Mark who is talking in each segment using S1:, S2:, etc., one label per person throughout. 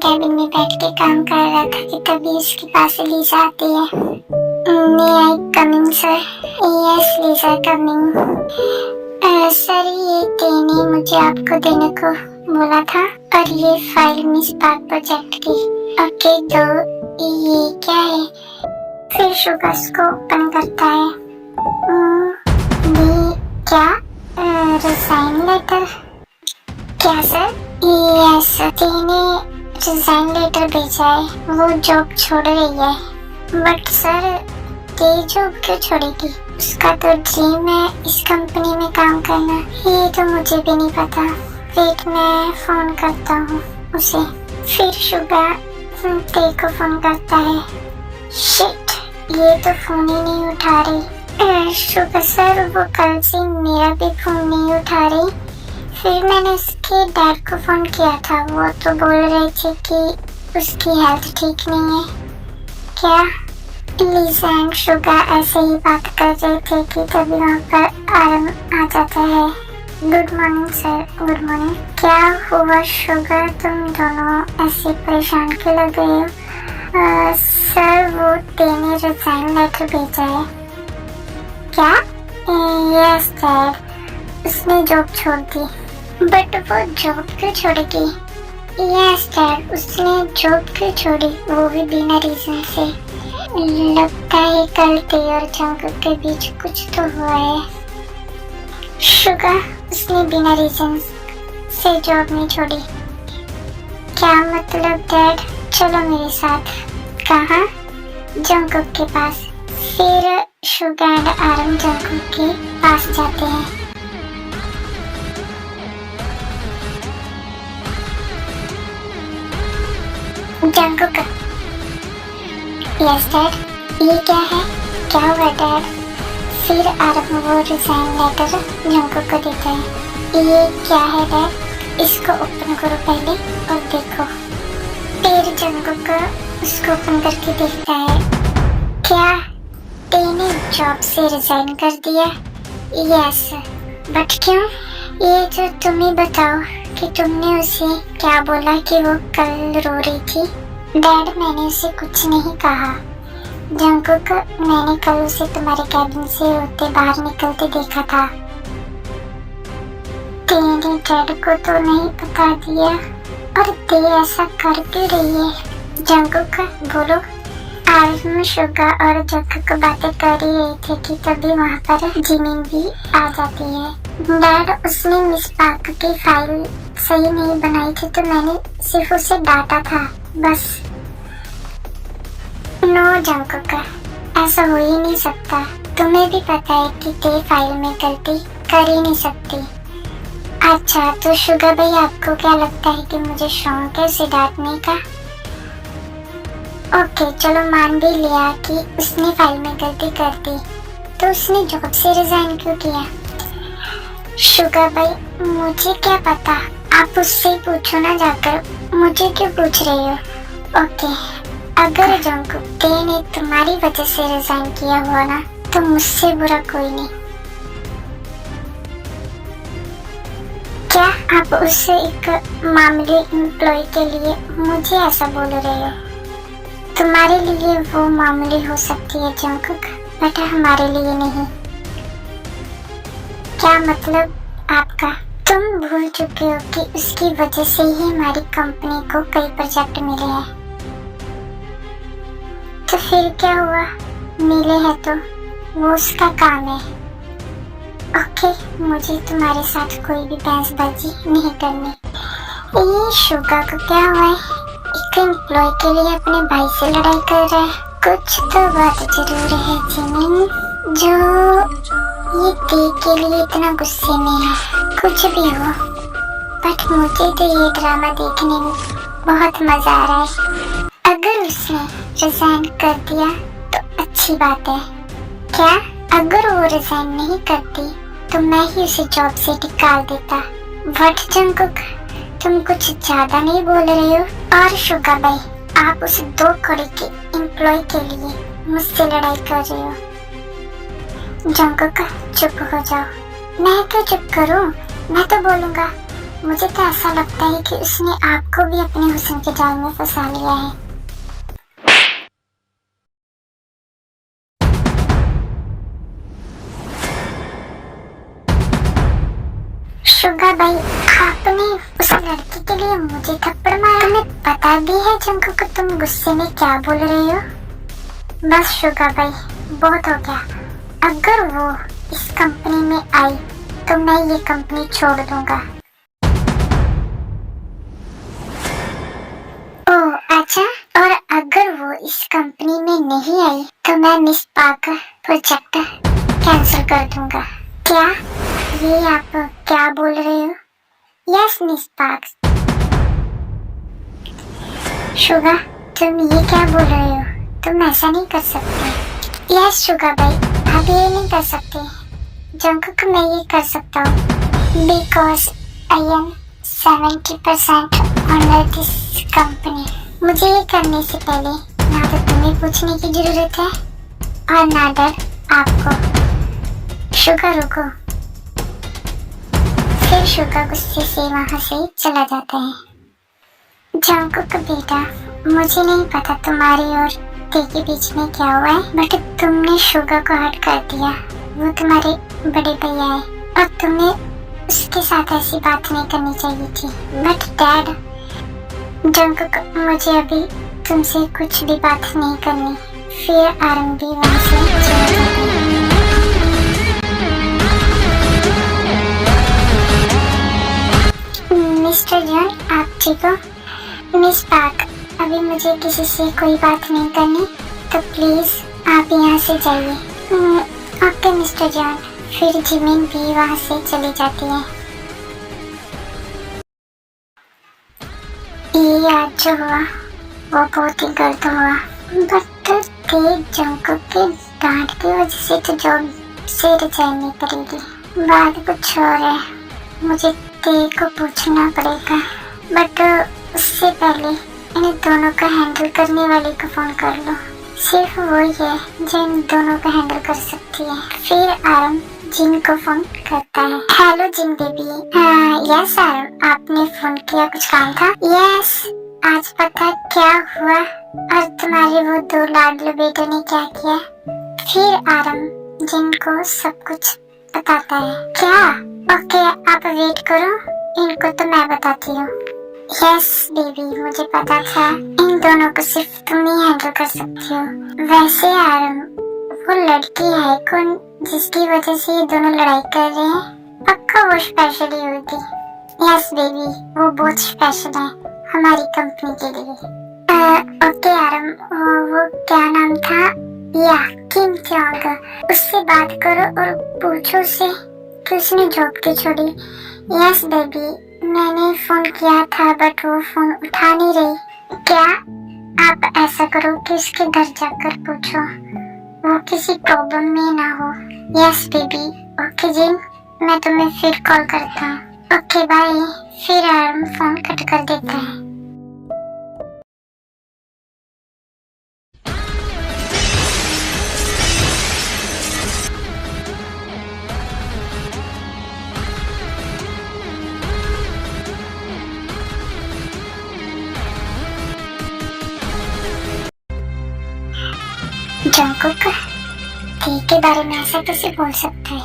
S1: Cabin में बैठ के काम कर रहा था कि तभी उसके पास लीजा आती है। May I coming sir? Yes Lisa coming. Sir ये तेने मुझे आपको देने को बोला था और ये फाइल मिस पार्क प्रोजेक्ट की। ओके दो, ये क्या है? फिर शुगा उसको ओपन करता है। ये क्या? Resign letter? क्या सर? यस, तेने रिजाइन लेटर भेजा है, वो जॉब छोड़ रही है। बट सर ते जॉब क्यों छोड़ेगी? उसका तो ड्रीम है इस कंपनी में काम करना। ये तो मुझे भी नहीं पता। वेट मैं फोन करता हूँ उसे। फिर शुगा ते को फोन करता है। शिट, ये तो फोन ही नहीं उठा रही। शुगा सर वो कल से मेरा भी फोन नहीं उठा रही। फिर मैंने उसके डैड को फोन किया था, वो तो बोल रहे थे कि उसकी हेल्थ ठीक नहीं है। क्या? लीजा एंड शुगा ऐसे ही बात कर रहे थे कि तभी वहाँ पर आरम आ जाता है। Good morning sir. Good morning. क्या हुआ शुगा, तुम दोनों ऐसे परेशान क्यों लग रहे हो? सर वो तेने रिजाइन लेटर भेजा है। क्या? यस डैड, उसने जॉब छोड़ दी। बट वो जॉब क्यों छोड़ेगी? यस डैड, उसने जॉब क्यों छोड़ी, वो भी बिना रीजन से। लगता है कल ते और जंगकुक के बीच कुछ तो हुआ है। शुगा उसने बिना रीजन से जॉब नहीं छोड़ी। क्या मतलब डैड? चलो मेरे साथ। कहाँ? जंगकुक के पास। फिर शुगा एंड आरम जंगकुक के पास जाते हैं। जंगकुक। Yes dad. ये क्या है? क्या हुआ डैड? फिर आरम वो रिजाइन लेटर जंगकुक को देता है। ये क्या है डैड? इसको ओपन करो पहले और देखो। फिर जंगकुक उसको ओपन करके देखता है। क्या तेने जॉब से रिजाइन कर दिया? यस, बट क्यों? ये तो तुम ही बताओ कि तुमने उसे क्या बोला कि वो कल रो रही थी। डैड मैंने उसे कुछ नहीं कहा। जंगकुक, मैंने कल उसे तुम्हारे कैबिन से रोते बाहर निकलते देखा था। तेरे डैड को तो नहीं बता दिया, और ते ऐसा कर क्यों रही है? जंगकुक बोलो। आरम, शुगा और जंगकुक बातें कर ही रहे थे कि तभी वहाँ पर जिमिन भी आ जाती है। डैड उसने मिस पार्क की फाइल सही नहीं बनाई थी तो मैंने सिर्फ उसे डांटा था, बस। नो जंगकुक, ऐसा हो ही नहीं सकता। तुम्हें भी पता है कि ते फाइल में गलती कर ही नहीं सकती। अच्छा तो शुगा भाई, आपको क्या लगता है कि मुझे शौक है उसे डांटने का? ओके चलो मान भी लिया कि उसने फाइल में गलती कर दी, तो उसने जॉब से रिजाइन क्यों किया? शुगा भाई मुझे क्या पता, आप उससे पूछो ना जाकर, मुझे क्यों पूछ रही हो? ओके, अगर जंगकुक ने तुम्हारी वजह से रिजाइन किया हुआ ना, तो मुझसे बुरा कोई नहीं। क्या आप उस एक मामूली एम्प्लॉय के लिए मुझे ऐसा बोल रहे हो? तुम्हारे लिए वो मामूली हो सकती है जंगकुक, बट हमारे लिए नहीं। क्या मतलब आपका? तुम भूल चुके हो कि उसकी वजह से ही हमारी कंपनी को कई प्रोजेक्ट मिले हैं। तो फिर क्या हुआ? मिले हैं तो वो उसका काम है। ओके, मुझे तुम्हारे साथ कोई भी बहसबाजी नहीं करनी। ये शुगा को क्या हुआ है? एक एम्प्लॉय के लिए अपने भाई से लड़ाई कर रहा है। कुछ तो बात जरूर है जिमिन, जो ये ते के लिए इतना गुस्से में है। कुछ भी हो, बट मुझे तो ये ड्रामा देखने में बहुत मजा आ रहा है। अगर उसने रिजाइन कर दिया तो अच्छी बात है। क्या? अगर वो रिजाइन नहीं करती तो मैं ही उसे जॉब से निकाल देता। व्हाट जंगकुक, तुम कुछ ज्यादा नहीं बोल रहे हो? और शुगा भाई, आप उस 2 कौड़ी के एम्प्लॉय के लिए मुझसे लड़ाई कर रहे हो। जंगकुक चुप हो जाओ। मैं क्यों चुप करूं? मैं तो बोलूंगा। मुझे तो ऐसा लगता है कि उसने आपको भी अपने हुस्न के जाल में फंसा लिया है। शुगा भाई, आपने उस लड़की के लिए मुझे थप्पड़ मारा। तुम्हें पता भी है जंकुक को तुम गुस्से में क्या बोल रही हो? बस शुगा भाई, बहुत हो गया। अगर वो इस कंपनी में आई तो मैं ये कंपनी छोड़ दूंगा। ओह अच्छा, और अगर वो इस कंपनी में नहीं आई तो मैं मिस पार्क प्रोजेक्ट कैंसिल कर दूंगा। क्या ये आप क्या बोल रहे हो? Yes miss park. शुगा, तुम ये क्या बोल रहे हो? तुम ऐसा नहीं कर सकते। यस शुगा भाई, आप ये नहीं कर सकते। जंकुक, मैं ये कर सकता हूँ because I am 70% owner this company. मुझे ये करने से पहले ना तो तुम्हें पूछने की जरूरत है और ना डर आपको। शुगा रुको। फिर शुगा गुस्से से वहां से चला जाता है। जंकुक बेटा, मुझे नहीं पता तुम्हारी और ते के बीच में क्या हुआ है, बट तुमने शुगा को हर्ट कर दिया। वो तुम्हारे बड़े भैया है और तुम्हें उसके साथ ऐसी बात नहीं करनी चाहिए थी। बट डैड, जंकुक, मुझे अभी तुमसे कुछ भी बात नहीं करनी। फिर आरंभ भी वहां से चला जाता है। मिस्टर जॉन, आप ठीक हो? मिस पार्क, अभी मुझे किसी से कोई बात नहीं करनी, तो प्लीज आप यहाँ से जाइए। Okay mister John. फिर जिमिन भी वहाँ से चली जाती है। ये आज जो हुआ वो बहुत ही गलत हुआ, बट तेज जंकुक के डांट की वजह से तो जॉब से रिजाइन करेगी। बात कुछ और है, मुझे ते को पूछना पड़ेगा, बट उससे पहले इन दोनों को हैंडल करने वाले को फोन कर लो। सिर्फ वो ही है जो इन दोनों को हैंडल कर सकती है। फिर आरम जिन को फोन करता है। हेलो जिन बेबी। यस आरम, आपने फोन किया, कुछ काम था? यस, आज पता क्या हुआ और तुम्हारे वो दो लाडले बेटों ने क्या किया? फिर आरम जिन को सब कुछ बताता है। क्या? ओके, आप वेट करो, इनको तो मैं बताती हूँ। यस बेबी, मुझे पता था इन दोनों को सिर्फ तुम ही हैंडल कर सकती हो। वैसे आरम, वो लड़की है कौन जिसकी वजह से ये दोनों लड़ाई कर रहे हैं? पक्का वो स्पेशल ही होगी। यस बेबी, वो बहुत स्पेशल है हमारी कंपनी के लिए। ओके आरम, वो क्या नाम था? या किम चोंग, उससे बात करो और पूछो उसे कि उसने जॉब क्यों छोड़ी। यस बेबी, मैंने फोन किया था बट वो फोन उठा नहीं रही। क्या? आप ऐसा करो कि उसके घर जाकर पूछो, वो किसी प्रॉब्लम में ना हो। Yes baby. ओके जिन, मैं तुम्हें फिर कॉल करता हूँ। Okay bye. फिर आरम फोन कट कर देता है। जंकुक के बारे में ऐसा कैसे बोल सकता है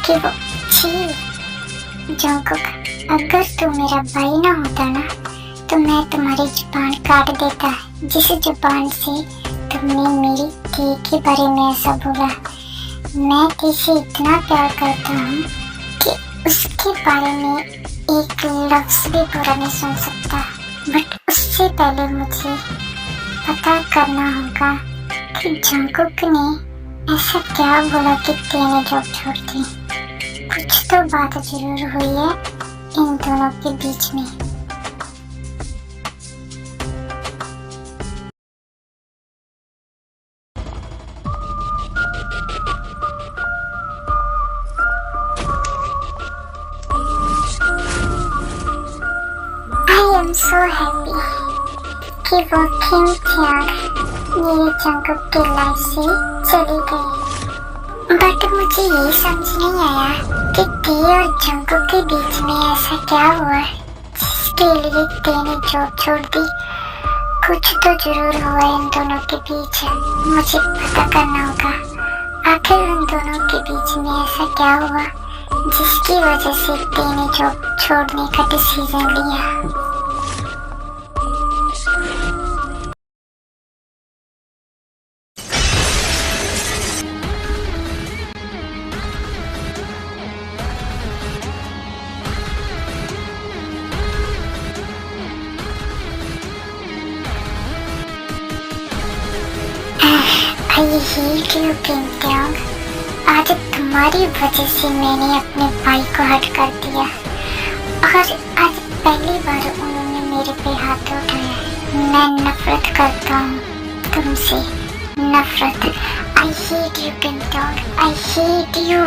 S1: कि वो छी। जंकुक, अगर तू मेरा भाई ना होता ना तो मैं तुम्हारी जुबान काट देता, जिस जुबान से तुमने मेरी ती के बारे में ऐसा बोला। मैं तुझसे इतना प्यार करता हूँ कि उसके बारे में एक लफ्ज भी पूरा नहीं सुन सकता, बट उससे पहले मुझे पता करना होगा कि जंकुक ने ऐसा क्या बोला कि तेने जॉब छोड़ दी। कुछ तो बात जरूर हुई है इन दोनों के बीच में। आई एम सो हैप्पी कि वो किम चोंग मेरे जंकुक की लाइफ से चली गई। बट मुझे ये समझ नहीं आया कि ते और जंगकुक के बीच में ऐसा क्या हुआ जिसके लिए ते ने जॉब छोड़ दी। कुछ तो जरूर हुआ इन दोनों के बीच, मुझे पता करना होगा आखिर उन दोनों के बीच में ऐसा क्या हुआ जिसकी वजह से ते ने जॉब छोड़ने का डिसीजन लिया। आई हेट यू पिंगयांग, आज तुम्हारी वजह से मैंने अपने भाई को हट कर दिया और आज पहली बार उन्होंने मेरे पे हाथ उठाया। मैं नफरत करता हूँ तुमसे, नफरत। I hate you Pingyang, I hate you.